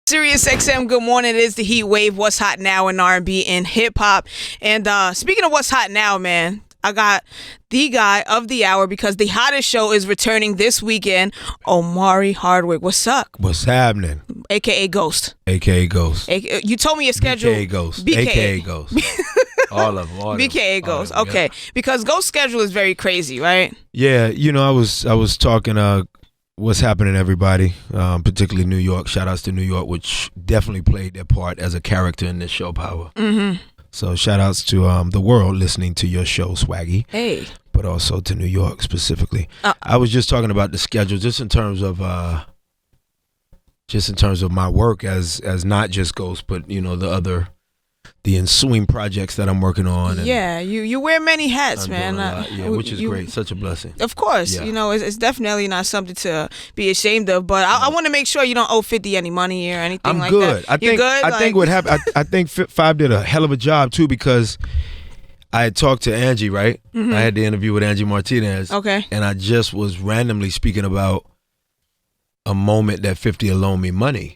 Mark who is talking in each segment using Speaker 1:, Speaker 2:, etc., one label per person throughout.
Speaker 1: SiriusXM, good morning. It is the Heat Wave. What's hot now in R&B and hip hop? And speaking of what's hot now, man, I got the guy of the hour because the hottest show is returning this weekend. OmariHardwick, what's up?
Speaker 2: What's happening?
Speaker 1: AKA Ghost.
Speaker 2: AKA Ghost.
Speaker 1: You told me your schedule.
Speaker 2: AKA Ghost.
Speaker 1: BKA.
Speaker 2: AKA Ghost. All of them.
Speaker 1: BKA Ghost. Okay, yeah. Because Ghost's schedule is very crazy, right?
Speaker 2: Yeah, you know, I was talking what's happening, everybody, particularly New York. Shout outs to New York, which definitely played their part as a character in this show, Power.
Speaker 1: Mm-hmm.
Speaker 2: So shout outs to the world listening to your show, Swaggy.
Speaker 1: Hey.
Speaker 2: But also to New York specifically. I was just talking about the schedule, just in terms of my work as not just Ghost, but you know the ensuing projects that I'm working on. And
Speaker 1: yeah, you wear many hats, man.
Speaker 2: Yeah, which is great. Such a blessing.
Speaker 1: Of course, yeah. You know, it's definitely not something to be ashamed of. But I want to make sure you don't owe 50 any money or anything
Speaker 2: I'm
Speaker 1: like
Speaker 2: good.
Speaker 1: that. You good?
Speaker 2: I think what happened. I think Five did a hell of a job too, because I had talked to Angie, right?
Speaker 1: Mm-hmm.
Speaker 2: I had the interview with Angie Martinez.
Speaker 1: Okay.
Speaker 2: And I just was randomly speaking about a moment that 50 had loaned me money.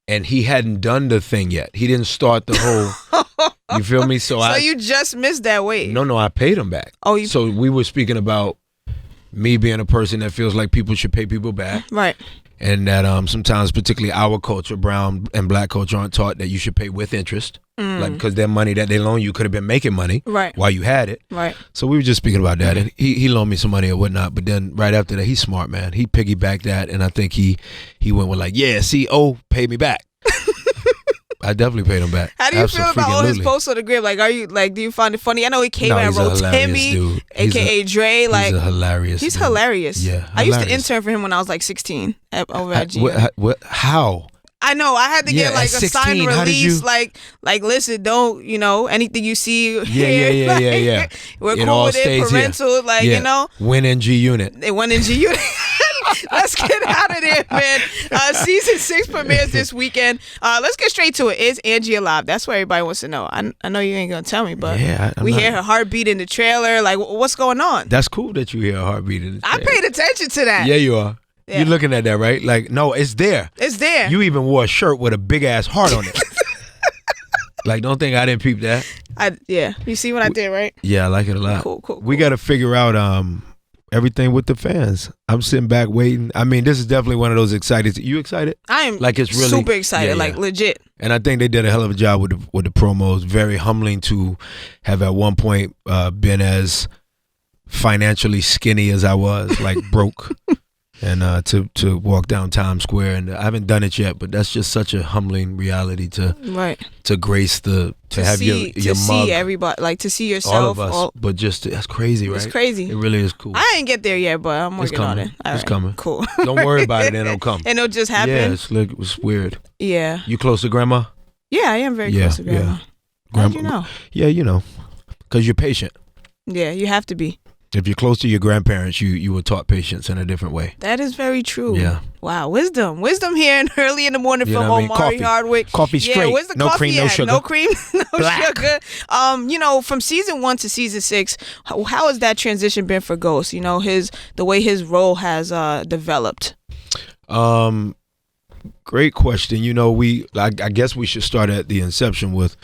Speaker 2: And he hadn't done the thing yet. He didn't start the whole, you feel me? So
Speaker 1: you just missed that wave.
Speaker 2: No, I paid him back.
Speaker 1: Oh,
Speaker 2: So we were speaking about me being a person that feels like people should pay people back.
Speaker 1: Right.
Speaker 2: And that sometimes, particularly our culture, brown and black culture, aren't taught that you should pay with interest. Like, because their money that they loan you could have been making money while you had it.
Speaker 1: Right.
Speaker 2: So we were just speaking about that. And he loaned me some money or whatnot. But then right after that, he's smart, man. He piggybacked that. And I think he went with like, yeah, pay me back. I definitely paid him back.
Speaker 1: How do you feel about all his posts on the grid? Like, do you find it funny? I know he came and wrote Timmy, aka Dre. Like,
Speaker 2: he's a hilarious.
Speaker 1: He's hilarious.
Speaker 2: Yeah,
Speaker 1: I used to intern for him when I was like 16 over at GM.
Speaker 2: How?
Speaker 1: I know. I had to get like a
Speaker 2: 16,
Speaker 1: signed release. Like, listen, don't, anything you see here.
Speaker 2: Yeah.
Speaker 1: We're cool with it. Parental,
Speaker 2: here. Win in G Unit.
Speaker 1: They went in G Unit. Let's get out of there, man. Season 6 premieres this weekend. Let's get straight to it. Is Angie alive? That's what everybody wants to know. I know you ain't going to tell me, but we hear her heartbeat in the trailer. Like, what's going on?
Speaker 2: That's cool that you hear her heartbeat in the trailer.
Speaker 1: I paid attention to that.
Speaker 2: Yeah, you are. Yeah. You're looking at that, right? Like, no, it's there.
Speaker 1: It's there.
Speaker 2: You even wore a shirt with a big-ass heart on it. Like, don't think I didn't peep that.
Speaker 1: Yeah. You see what I did, right?
Speaker 2: Yeah, I like it a lot.
Speaker 1: Cool.
Speaker 2: We got to figure out everything with the fans. I'm sitting back waiting. I mean, this is definitely one of those excited. You excited?
Speaker 1: I am
Speaker 2: like it's really
Speaker 1: super excited, like legit.
Speaker 2: And I think they did a hell of a job with the promos. Very humbling to have at one point been as financially skinny as I was, like broke. And to walk down Times Square, and I haven't done it yet, but that's just such a humbling reality to grace to have your mug.
Speaker 1: See everybody, like to see yourself.
Speaker 2: All of us, but just that's crazy, right?
Speaker 1: It's crazy.
Speaker 2: It really is cool.
Speaker 1: I ain't get there yet, but I'm working on it.
Speaker 2: It's coming.
Speaker 1: Cool.
Speaker 2: Don't worry about it, and it'll come.
Speaker 1: And it'll just happen.
Speaker 2: Yeah, it's weird.
Speaker 1: Yeah.
Speaker 2: You close to grandma?
Speaker 1: Yeah, I am very close to grandma.
Speaker 2: Yeah.
Speaker 1: How'd you know?
Speaker 2: Yeah, because you're patient.
Speaker 1: Yeah, you have to be.
Speaker 2: If you're close to your grandparents, you were taught patience in a different way.
Speaker 1: That is very true.
Speaker 2: Yeah.
Speaker 1: Wow, wisdom here and early in the morning from OmariHardwick.
Speaker 2: Coffee straight.
Speaker 1: Yeah, where's the
Speaker 2: no
Speaker 1: coffee
Speaker 2: cream,
Speaker 1: at?
Speaker 2: no sugar.
Speaker 1: No cream, no
Speaker 2: Black.
Speaker 1: sugar. From season 1 to season 6, how has that transition been for Ghost? The way his role has developed.
Speaker 2: Great question. I guess we should start at the inception with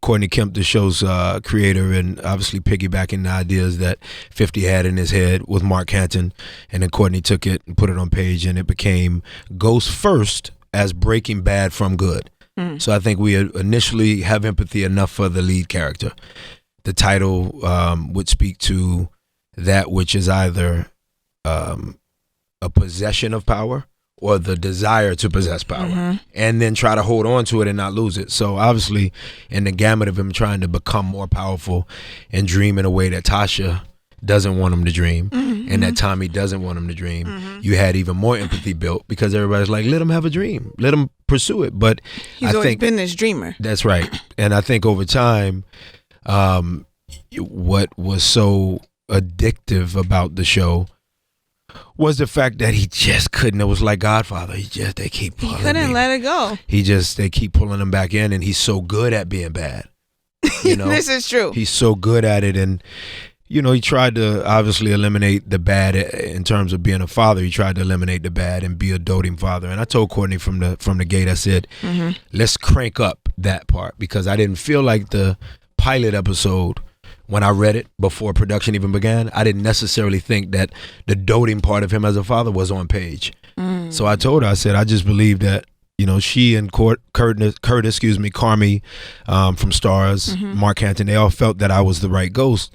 Speaker 2: Courtney Kemp, the show's creator, and obviously piggybacking the ideas that 50 had in his head with Mark Hanton, and then Courtney took it and put it on page, and it became Ghost first as Breaking Bad from Good. So I think we initially have empathy enough for the lead character. The title would speak to that which is either a possession of power or the desire to possess power, and then try to hold on to it and not lose it. So obviously, in the gamut of him trying to become more powerful and dream in a way that Tasha doesn't want him to dream, and that Tommy doesn't want him to dream, you had even more empathy built because everybody's like, let him have a dream, let him pursue it. But
Speaker 1: he's always been this dreamer.
Speaker 2: That's right. And I think over time, what was so addictive about the show was the fact that he just couldn't. It was like Godfather. They keep pulling him. He couldn't
Speaker 1: let it go.
Speaker 2: They keep pulling him back in, and he's so good at being bad.
Speaker 1: This is true.
Speaker 2: He's so good at it, and he tried to obviously eliminate the bad in terms of being a father. He tried to eliminate the bad and be a doting father. And I told Courtney from the gate, I said, let's crank up that part, because I didn't feel like the pilot episode, when I read it before production even began, I didn't necessarily think that the doting part of him as a father was on page. So I told her, I said, I just believe that, she and Curtis, Carmi from Stars, Mark Hampton, they all felt that I was the right ghost.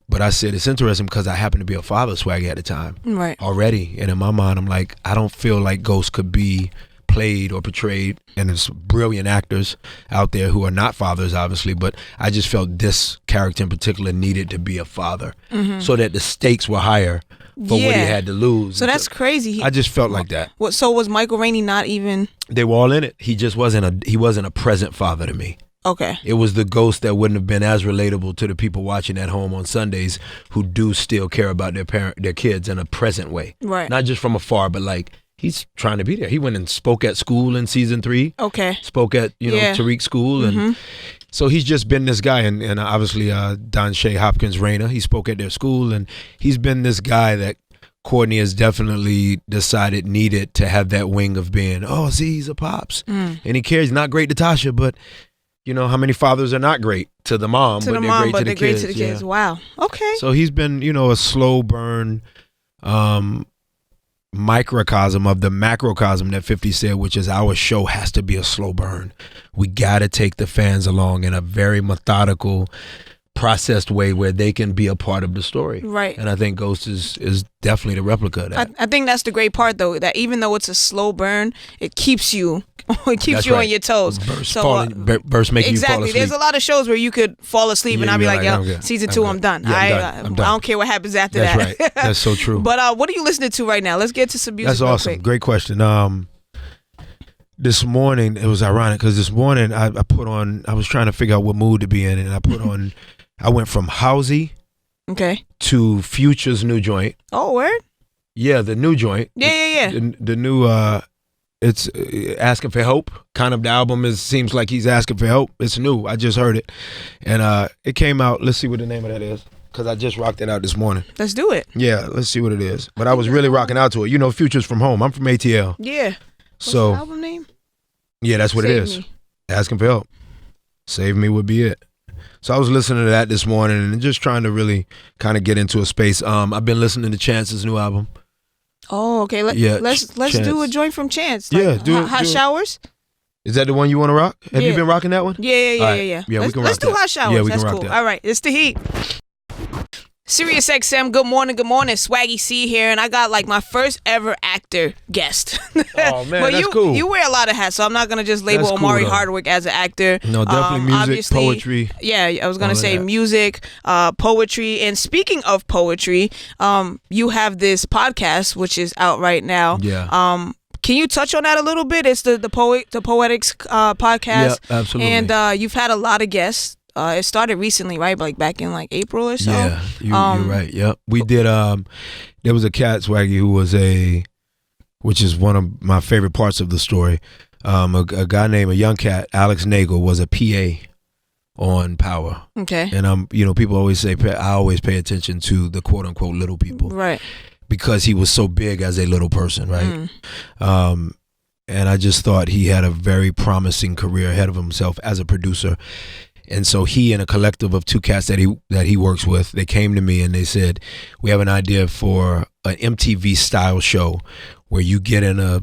Speaker 2: But I said, it's interesting because I happened to be a father, Swaggy, at the time already. And in my mind, I'm like, I don't feel like Ghost could be played or portrayed, and there's brilliant actors out there who are not fathers, obviously, but I just felt this character in particular needed to be a father so that the stakes were higher for what he had to lose.
Speaker 1: So that's crazy.
Speaker 2: I just felt like that.
Speaker 1: So was Michael Rainey not even?
Speaker 2: They were all in it. He just wasn't a present father to me.
Speaker 1: Okay.
Speaker 2: It was the ghost that wouldn't have been as relatable to the people watching at home on Sundays who do still care about their kids in a present way. Right. Not just from afar, but like he's trying to be there. He went and spoke at school in season 3. Okay. Spoke at, Tariq's school. And so he's just been this guy. And obviously Don Shea Hopkins Rayner, he spoke at their school. And he's been this guy that Courtney has definitely decided needed to have that wing of being, he's a pops. And he cares. Not great to Tasha, but how many fathers are not great to the mom, but they're great to the kids.
Speaker 1: Wow. Okay.
Speaker 2: So he's been, a slow burn microcosm of the macrocosm that 50 said, which is our show has to be a slow burn. We got to take the fans along in a very methodical, processed way where they can be a part of the story. Right. And I think Ghost is definitely the replica of that.
Speaker 1: I think that's the great part, though, that even though it's a slow burn, it keeps you on your toes.
Speaker 2: Burst making you fall asleep.
Speaker 1: There's a lot of shows where you could fall asleep and I'll be like, season 2, I'm done. I don't care what happens after that.
Speaker 2: That's right. That's so true.
Speaker 1: But what are you listening to right now? Let's get to some music.
Speaker 2: That's awesome.
Speaker 1: Quick.
Speaker 2: Great question. This morning, it was ironic because this morning I was trying to figure out what mood to be in, and I went from Housey to Future's new joint.
Speaker 1: Oh, word?
Speaker 2: Yeah, the new joint.
Speaker 1: Yeah.
Speaker 2: The new, it's Asking for Help. Kind of the album seems like he's asking for help. It's new. I just heard it. And it came out. Let's see what the name of that is, because I just rocked it out this morning.
Speaker 1: Let's do it.
Speaker 2: Yeah, let's see what it is. But I was really rocking out to it. Future's from home. I'm from ATL.
Speaker 1: Yeah. What's the album name?
Speaker 2: Yeah, that's what it is. Asking for Help. Save Me would be it. So I was listening to that this morning and just trying to really kind of get into a space. I've been listening to Chance's new album.
Speaker 1: Oh, okay. Let's do a joint from Chance. Like, Hot Showers.
Speaker 2: Is that the one you want to rock? Have you been rocking that one?
Speaker 1: Yeah.
Speaker 2: Yeah, we can rock
Speaker 1: Let's do Hot Showers.
Speaker 2: Yeah, we
Speaker 1: That's
Speaker 2: can rock
Speaker 1: cool.
Speaker 2: that.
Speaker 1: All right, it's The Heat. SiriusXM, good morning. Swaggy Sie here, and I got like my first ever actor guest.
Speaker 2: Oh man, that's cool.
Speaker 1: You wear a lot of hats, so I'm not gonna just label OmariHardwick as an actor.
Speaker 2: No, definitely music, poetry.
Speaker 1: Yeah, I was gonna say music, poetry, and speaking of poetry, you have this podcast which is out right now.
Speaker 2: Yeah.
Speaker 1: Can you touch on that a little bit? It's the Poetics podcast.
Speaker 2: Yeah, absolutely.
Speaker 1: And you've had a lot of guests. It started recently, right? Like back in like April or so.
Speaker 2: Yeah, you're right. Yep. We did. There was a cat, Swaggy, who was which is one of my favorite parts of the story. A guy named, a young cat, Alex Nagel, was a PA on Power. Okay. And people always say I always pay attention to the quote unquote little people, right? Because he was so big as a little person, right? And I just thought he had a very promising career ahead of himself as a producer. And so he and a collective of 2 cats that he works with, they came to me and they said, we have an idea for an MTV style show where you get in a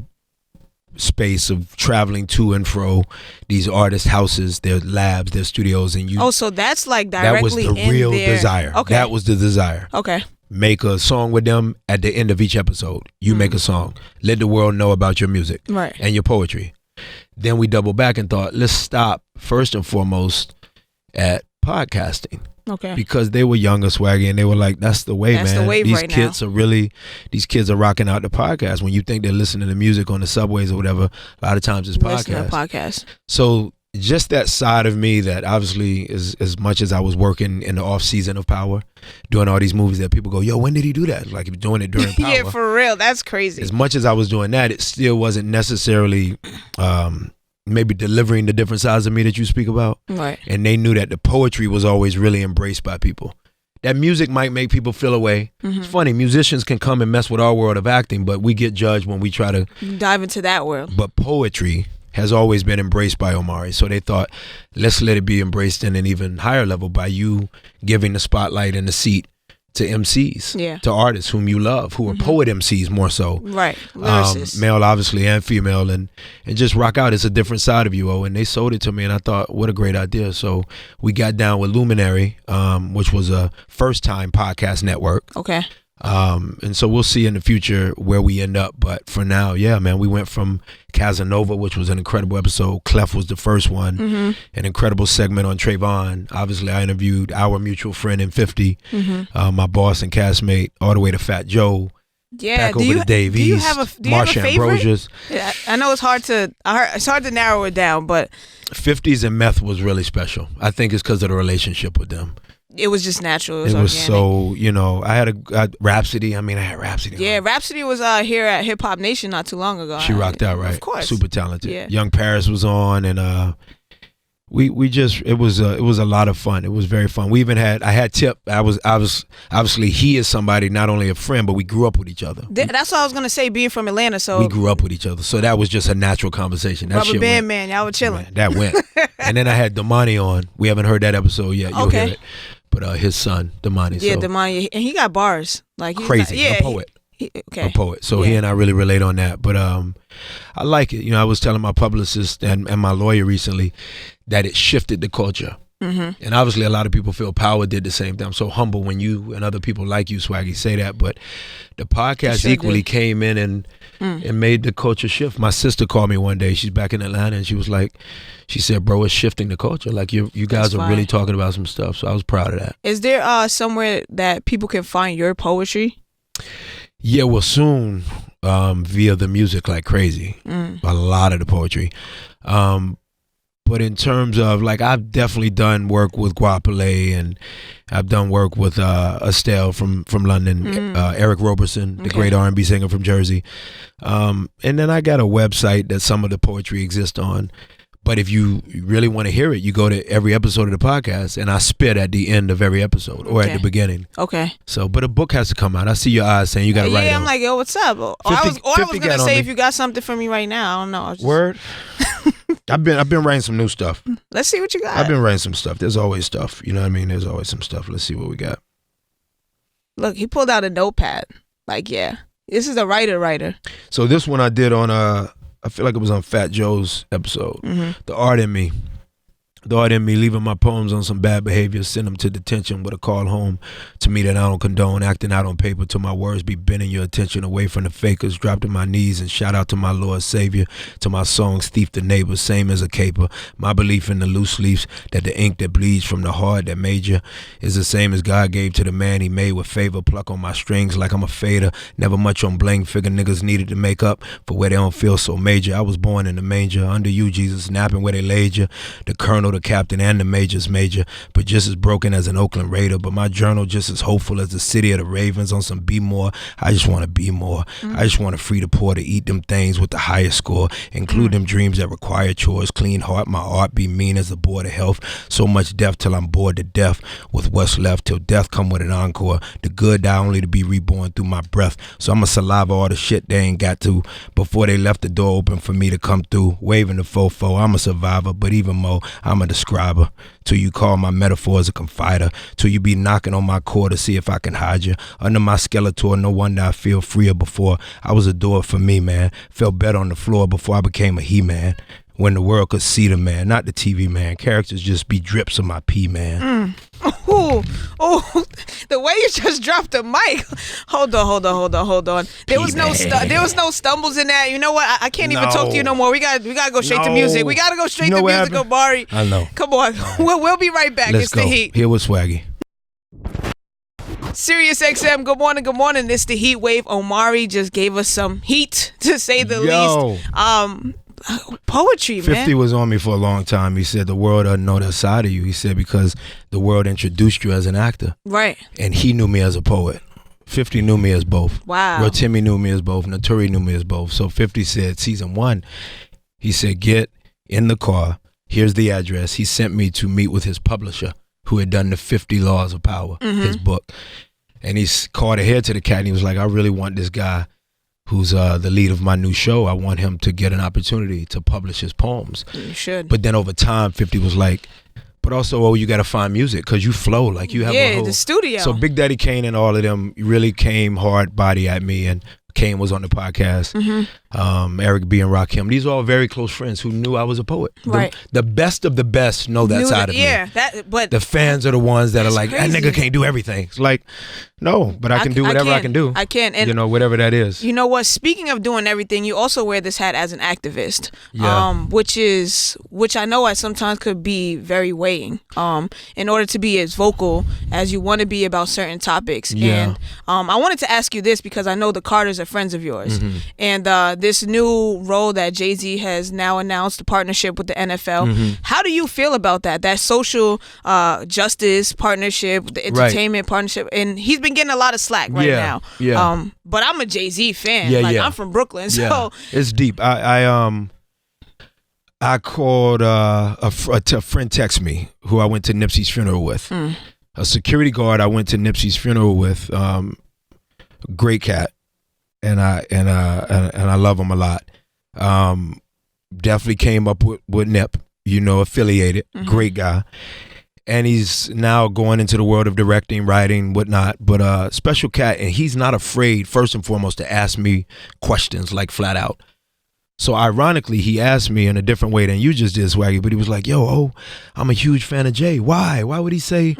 Speaker 2: space of traveling to and fro these artists' houses, their labs, their studios, and you.
Speaker 1: Oh, so that's like directly
Speaker 2: that was the real desire.
Speaker 1: Okay.
Speaker 2: That was the desire.
Speaker 1: Okay.
Speaker 2: Make a song with them at the end of each episode. You make a song. Let the world know about your music and your poetry. Then we double back and thought, let's stop first and foremost at podcasting. Okay. Because they were younger, Swaggy, and they were like, that's the way,
Speaker 1: that's
Speaker 2: man.
Speaker 1: The wave
Speaker 2: these
Speaker 1: right
Speaker 2: kids
Speaker 1: now.
Speaker 2: These kids are rocking out the podcast. When you think they're listening to music on the subways or whatever, a lot of times it's podcasts. So just that side of me that obviously is, as much as I was working in the off season of Power, doing all these movies that people go, yo, when did he do that? Like he was doing it during Power.
Speaker 1: Yeah, for real. That's crazy.
Speaker 2: As much as I was doing that, it still wasn't necessarily maybe delivering the different sides of me that you speak about. Right. And they knew that the poetry was always really embraced by people. that music might make people feel a way. It's funny, musicians can come and mess with our world of acting, but we get judged when we try to
Speaker 1: dive into that world.
Speaker 2: But poetry has always been embraced by Omari. So they thought, let's let it be embraced in an even higher level by you giving the spotlight and the seat to MCs, to artists whom you love, who are poet MCs more so.
Speaker 1: Right, lyricists.
Speaker 2: Male, obviously, and female, and just rock out. It's a different side of you, and they sold it to me, and I thought, what a great idea. So we got down with Luminary, which was a first-time podcast network.
Speaker 1: Okay.
Speaker 2: And so we'll see in the future where we end up. But for now, yeah, man, we went from Casanova, which was an incredible episode. Clef was the first one, an incredible segment on Trayvon. Obviously, I interviewed our mutual friend in 50, my boss and castmate, all the way to Fat Joe.
Speaker 1: Yeah,
Speaker 2: back over to Dave East,
Speaker 1: do you have a favorite?
Speaker 2: Ambrosius.
Speaker 1: Yeah, I know it's hard to narrow it down, but
Speaker 2: 50s and Meth was really special. I think it's because of the relationship with them.
Speaker 1: It was just natural. It was
Speaker 2: organic. So, you know, I had Rhapsody. I had Rhapsody.
Speaker 1: Yeah, Rhapsody was here at Hip Hop Nation not too long ago.
Speaker 2: She rocked out, right?
Speaker 1: Of course.
Speaker 2: Super talented.
Speaker 1: Yeah.
Speaker 2: Young Paris was on, and we just it was a lot of fun. It was very fun. We even I had Tip. I was obviously he is somebody, not only a friend, but we grew up with each other.
Speaker 1: That's what I was gonna say. Being from Atlanta, so
Speaker 2: we grew up with each other. So that was just a natural conversation. That
Speaker 1: Rubber Band Man, y'all were chilling.
Speaker 2: Man, that went. And then I had Damani on. We haven't heard that episode yet. You'll hear it. But his son, Damani.
Speaker 1: Yeah, Damani, and he got bars like
Speaker 2: crazy. A poet.
Speaker 1: A
Speaker 2: poet. So he and I really relate on that. But I like it. You know, I was telling my publicist and my lawyer recently that it shifted the culture. And obviously a lot of people feel Power did the same thing. I'm so humble when you and other people like you, Swaggy, say that. But the podcast equally came in and made the culture shift. My sister called me one day. She's back in Atlanta, and she said, bro, it's shifting the culture. Like you guys are really talking about some stuff. So I was proud of that.
Speaker 1: Is there somewhere that people can find your poetry?
Speaker 2: Yeah, well, soon via the music like crazy. A lot of the poetry. But in terms of, like, I've definitely done work with Guapale, and I've done work with Estelle from London, Eric Roberson, the great R&B singer from Jersey. And then I got a website that some of the poetry exists on. But if you really want to hear it, you go to every episode of the podcast, and I spit at the end of every episode or at the beginning.
Speaker 1: Okay.
Speaker 2: So, but a book has to come out. I see your eyes saying you got to write it.
Speaker 1: Yeah, I'm like, yo, what's up? I was going to say if you got something for me right now. I don't know.
Speaker 2: Word? I've been writing some new stuff.
Speaker 1: Let's see what you got.
Speaker 2: I've been writing some stuff. There's always stuff. You know what I mean? There's always some stuff. Let's see what we got.
Speaker 1: Look, he pulled out a notepad. Like, yeah, this is a writer. So
Speaker 2: this one I did on I feel like it was on Fat Joe's episode. The Art in Me. The art in me, leaving my poems on some bad behavior, send them to detention with a call home to me that I don't condone, acting out on paper till my words be bending your attention away from the fakers, drop to my knees and shout out to my Lord Savior, to my songs, thief the neighbor, same as a caper. My belief in the loose leaves, that the ink that bleeds from the heart that made you is the same as God gave to the man he made with favor, pluck on my strings like I'm a fader, never much on bling, figure niggas needed to make up for where they don't feel so major. I was born in the manger, under you, Jesus, napping where they laid you, the colonel, the captain, and the major's major, but just as broken as an Oakland Raider. But my journal just as hopeful as the city of the Ravens on some be more. I just want to be more. I just want to free the poor to eat them things with the highest score, include them dreams that require chores, clean heart, my art be mean as the board of health. So much death till I'm bored to death with what's left, till death come with an encore. The good die only to be reborn through my breath. So I'ma saliva all the shit they ain't got to before they left the door open for me to come through, waving the fofo. I'm a survivor, but even more, I'm a describer. Till you call my metaphors a confider, till you be knocking on my core to see if I can hide you under my skeleton. No wonder I feel freer. Before I was adored for me, man. Felt better on the floor before I became a he-man. When the world could see the man, not the TV man. Characters just be drips of my pee, man.
Speaker 1: Oh, the way you just dropped the mic. Hold on. There was no stumbles in that. You know what? I can't even talk to you no more. We got to go straight to music. We got to go straight to music, Omari.
Speaker 2: I know.
Speaker 1: Come on. We'll be right back.
Speaker 2: Let's go.
Speaker 1: The Heat.
Speaker 2: Here with Swaggy.
Speaker 1: SiriusXM, good morning. It's the Heat Wave. Omari just gave us some heat, to say the least. Poetry,
Speaker 2: 50
Speaker 1: man.
Speaker 2: 50 was on me for a long time. He said the world doesn't know that side of you. He said because the world introduced you as an actor.
Speaker 1: Right.
Speaker 2: And he knew me as a poet. 50 knew me as both.
Speaker 1: Wow.
Speaker 2: Rotimi knew me as both. Naturi knew me as both. So 50 said, season 1, he said, get in the car. Here's the address. He sent me to meet with his publisher who had done the 50 Laws of Power, his book. And he's called ahead to the cat and he was like, I really want this guy who's the lead of my new show. I want him to get an opportunity to publish his poems.
Speaker 1: You should.
Speaker 2: But then over time, 50 was like, but also, you got to find music because you flow. Like you have a whole...
Speaker 1: the studio.
Speaker 2: So Big Daddy Kane and all of them really came hard body at me. And Kane was on the podcast. Eric B. and Rakim. These are all very close friends who knew I was a poet.
Speaker 1: Right.
Speaker 2: The best of the best know that side of me.
Speaker 1: Yeah, but
Speaker 2: the fans are the ones that are like,
Speaker 1: crazy.
Speaker 2: that nigga can't do everything. It's like, no, but I can do whatever I can do.
Speaker 1: I can. And
Speaker 2: whatever that is.
Speaker 1: You know what? Speaking of doing everything, you also wear this hat as an activist, which I know I sometimes could be very weighing. In order to be as vocal as you want to be about certain topics.
Speaker 2: Yeah.
Speaker 1: And I wanted to ask you this because I know the Carters are friends of yours, and this new role that Jay-Z has now announced, the partnership with the NFL. How do you feel about that? That social justice partnership, the entertainment partnership, and he's been getting a lot of slack now.
Speaker 2: Yeah.
Speaker 1: But I'm a Jay-Z fan.
Speaker 2: Yeah,
Speaker 1: I'm from Brooklyn, so
Speaker 2: it's deep. I called a friend text me who I went to Nipsey's funeral with. A security guard I went to Nipsey's funeral with. Great cat, and I love him a lot. Definitely came up with Nip, affiliated. Great guy. And he's now going into the world of directing, writing, whatnot. But special cat, and he's not afraid, first and foremost, to ask me questions, like flat out. So ironically, he asked me in a different way than you just did, Swaggy. But he was like, I'm a huge fan of Jay. Why? Why would he say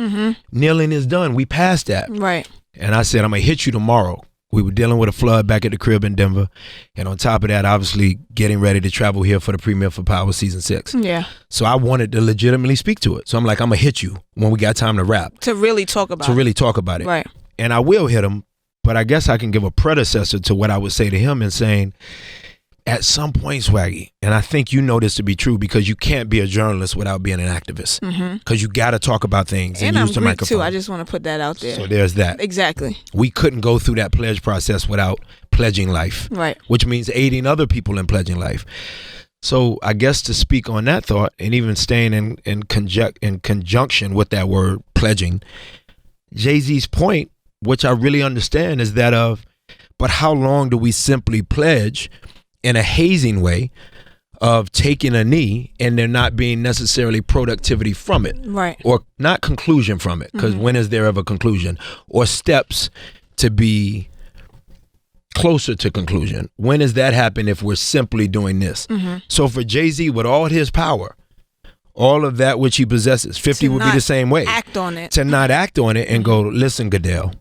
Speaker 2: kneeling is done? We passed that.
Speaker 1: Right.
Speaker 2: And I said, I'm going to hit you tomorrow. We were dealing with a flood back at the crib in Denver. And on top of that, obviously getting ready to travel here for the premiere for Power Season 6.
Speaker 1: Yeah.
Speaker 2: So I wanted to legitimately speak to it. So I'm like, I'm going to hit you when we got time to rap.
Speaker 1: To really talk about it.
Speaker 2: Right. And I will hit him, but I guess I can give a predecessor to what I would say to him and saying, at some point, Swaggy, and I think you know this to be true because you can't be a journalist without being an activist. Because you got to talk about things and use the
Speaker 1: Greek
Speaker 2: microphone.
Speaker 1: too. I just want to put that out there.
Speaker 2: So there's that.
Speaker 1: Exactly.
Speaker 2: We couldn't go through that pledge process without pledging life.
Speaker 1: Right.
Speaker 2: Which means aiding other people in pledging life. So I guess to speak on that thought and even staying in conjunction with that word pledging, Jay-Z's point, which I really understand, is that but how long do we simply pledge in a hazing way of taking a knee and there not being necessarily productivity from it,
Speaker 1: right?
Speaker 2: Or not conclusion from it, because when is there ever conclusion? Or steps to be closer to conclusion? When does that happen if we're simply doing this? So for Jay-Z, with all his power, all of that which he possesses, 50 would be the same way.
Speaker 1: Act on it.
Speaker 2: To not act on it and go, listen, Goodell.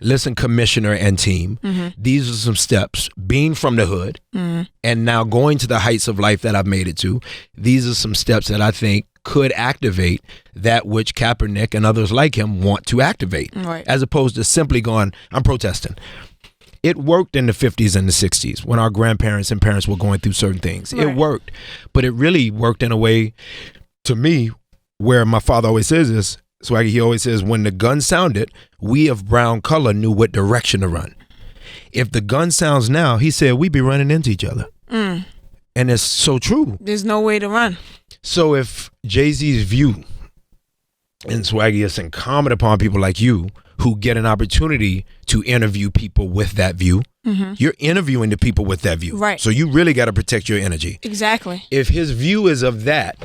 Speaker 2: Listen, Commissioner and team, these are some steps. Being from the hood and now going to the heights of life that I've made it to, these are some steps that I think could activate that which Kaepernick and others like him want to activate.
Speaker 1: Right.
Speaker 2: As opposed to simply going, I'm protesting. It worked in the 50s and the 60s when our grandparents and parents were going through certain things. Right. It worked. But it really worked in a way, to me, where my father always says this, Swaggy, he always says, when the gun sounded, we of brown color knew what direction to run. If the gun sounds now, he said, we be running into each other. And it's so true.
Speaker 1: There's no way to run.
Speaker 2: So if Jay-Z's view, and Swaggy, is incumbent upon people like you who get an opportunity to interview people with that view, you're interviewing the people with that view.
Speaker 1: Right.
Speaker 2: So you really got to protect your energy.
Speaker 1: Exactly.
Speaker 2: If his view is of that,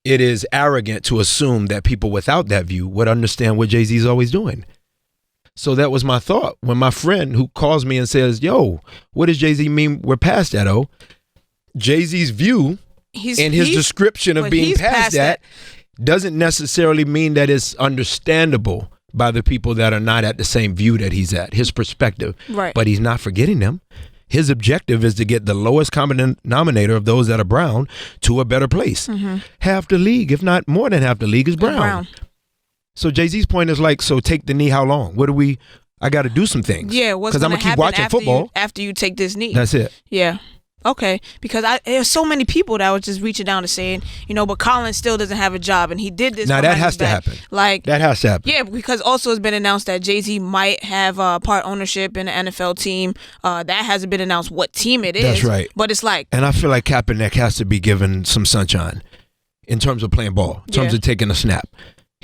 Speaker 2: it is arrogant to assume that people without that view would understand what Jay-Z is always doing. So that was my thought. When my friend who calls me and says, yo, what does Jay-Z mean we're past that, Jay-Z's view and his description of being past that doesn't necessarily mean that it's understandable by the people that are not at the same view that he's at, his perspective.
Speaker 1: Right.
Speaker 2: But he's not forgetting them. His objective is to get the lowest common denominator of those that are brown to a better place. Half the league, if not more than half the league, is brown. So Jay-Z's point is like, so take the knee how long? I got to do some things.
Speaker 1: Yeah, what's going to happen watching football after you take this knee?
Speaker 2: That's it.
Speaker 1: Yeah. Okay, because there's so many people that was just reaching down and saying, but Colin still doesn't have a job, and he did this.
Speaker 2: Now that has to happen. That has to happen.
Speaker 1: Yeah, because also it's been announced that Jay-Z might have part ownership in the NFL team. That hasn't been announced what team it is.
Speaker 2: That's right.
Speaker 1: But it's like,
Speaker 2: and I feel like Kaepernick has to be given some sunshine in terms of playing ball, in terms of taking a snap.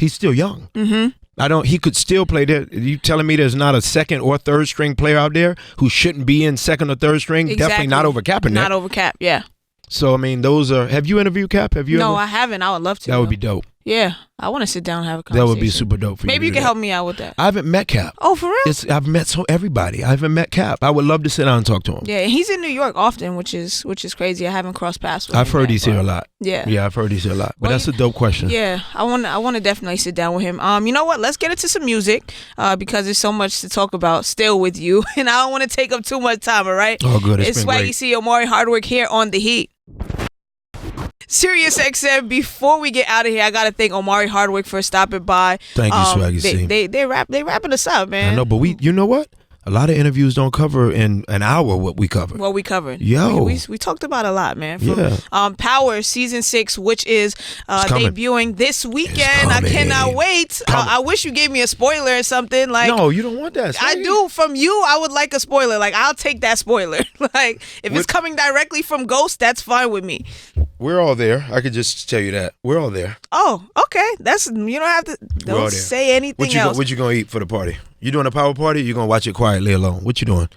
Speaker 2: He's still young.
Speaker 1: Mm-hmm.
Speaker 2: He could still play there. You telling me there's not a second or third string player out there who shouldn't be in second or third string?
Speaker 1: Exactly.
Speaker 2: Definitely not over Kaepernick.
Speaker 1: Not over Cap, yeah.
Speaker 2: So, I mean, those are... Have you interviewed Cap? Have you
Speaker 1: No,
Speaker 2: ever?
Speaker 1: I haven't. I would love to.
Speaker 2: That would be dope.
Speaker 1: Yeah. I want to sit down and have a conversation.
Speaker 2: That would be super dope for you.
Speaker 1: Maybe you
Speaker 2: to
Speaker 1: can
Speaker 2: do
Speaker 1: help me out with that.
Speaker 2: I haven't met Cap.
Speaker 1: Oh, for real?
Speaker 2: I've met everybody. I haven't met Cap. I would love to sit down and talk to him.
Speaker 1: Yeah, and he's in New York often, which is crazy. I haven't crossed paths with him.
Speaker 2: I've heard
Speaker 1: yet,
Speaker 2: he's here a lot.
Speaker 1: Yeah.
Speaker 2: Yeah, I've heard he's here a lot. But
Speaker 1: Well,
Speaker 2: that's a dope question.
Speaker 1: Yeah, I want to definitely sit down with him. You know what? Let's get into some music because there's so much to talk about still with you, and I don't want to take up too much time. All right.
Speaker 2: Oh, good.
Speaker 1: It's
Speaker 2: been
Speaker 1: Swaggy
Speaker 2: great.
Speaker 1: Sie OmariHardwick here on The Heat. SiriusXM. Before we get out of here, I gotta thank OmariHardwick for stopping by.
Speaker 2: Thank you, Swaggy Sie.
Speaker 1: They wrapping us up, man.
Speaker 2: I know, but you know what? A lot of interviews don't cover in an hour what we cover.
Speaker 1: What we covered.
Speaker 2: Yo.
Speaker 1: We talked about a lot, man. From,
Speaker 2: Yeah.
Speaker 1: Power Season 6, which is
Speaker 2: coming.
Speaker 1: debuting this weekend. I
Speaker 2: coming.
Speaker 1: cannot wait. I wish you gave me a spoiler or something. Like,
Speaker 2: no, you don't want that.
Speaker 1: I
Speaker 2: Swaggy.
Speaker 1: do. From you, I would like a spoiler. Like, I'll take that spoiler. Like, if it's coming directly from Ghost, that's fine with me.
Speaker 2: We're all there. I could just tell you that. We're all there.
Speaker 1: Oh, okay. That's, you don't have to, don't say anything else.
Speaker 2: What you gonna eat for the party? You doing a power party? Or you gonna watch it quietly alone? What you doing?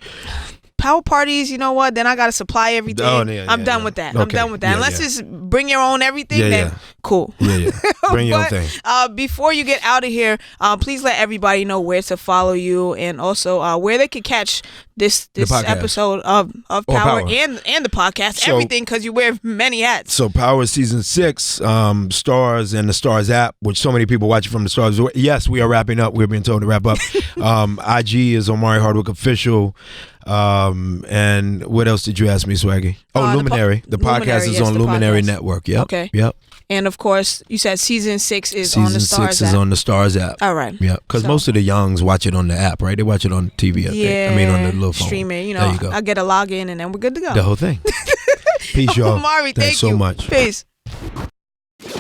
Speaker 1: Power parties, you know what? Then I gotta supply everything.
Speaker 2: Oh, yeah,
Speaker 1: I'm done
Speaker 2: yeah.
Speaker 1: with that.
Speaker 2: Okay.
Speaker 1: I'm done with that.
Speaker 2: Yeah,
Speaker 1: Unless
Speaker 2: yeah.
Speaker 1: it's bring your own everything,
Speaker 2: Yeah,
Speaker 1: then
Speaker 2: yeah.
Speaker 1: cool.
Speaker 2: Yeah. Bring your own
Speaker 1: But,
Speaker 2: thing.
Speaker 1: before you get out of here, please let everybody know where to follow you and also where they could catch this
Speaker 2: podcast.
Speaker 1: episode of Power and the podcast,
Speaker 2: So-
Speaker 1: everything, because you wear many hats.
Speaker 2: So Power Season 6, Stars and the Stars app, which so many people watch it from the Stars. Yes, we are wrapping up. We're being told to wrap up. IG is Omari Official. And what else did you ask me, Swaggy? Oh, Luminary. The podcast is on Luminary Network. Yep.
Speaker 1: Okay.
Speaker 2: Yep.
Speaker 1: And of course, you said Season 6 is on the
Speaker 2: Season
Speaker 1: Stars
Speaker 2: 6 is
Speaker 1: app.
Speaker 2: on the Stars app.
Speaker 1: All right.
Speaker 2: Yeah, because
Speaker 1: So-
Speaker 2: most of the youngs watch it on the app, right? They watch it on TV, I think. I mean, on the little phone.
Speaker 1: Streaming,
Speaker 2: There you go.
Speaker 1: I get a login and then we're good to go.
Speaker 2: The whole thing. Peace, y'all.
Speaker 1: Omari,
Speaker 2: Thanks
Speaker 1: thank
Speaker 2: so
Speaker 1: you.
Speaker 2: much.
Speaker 1: Peace.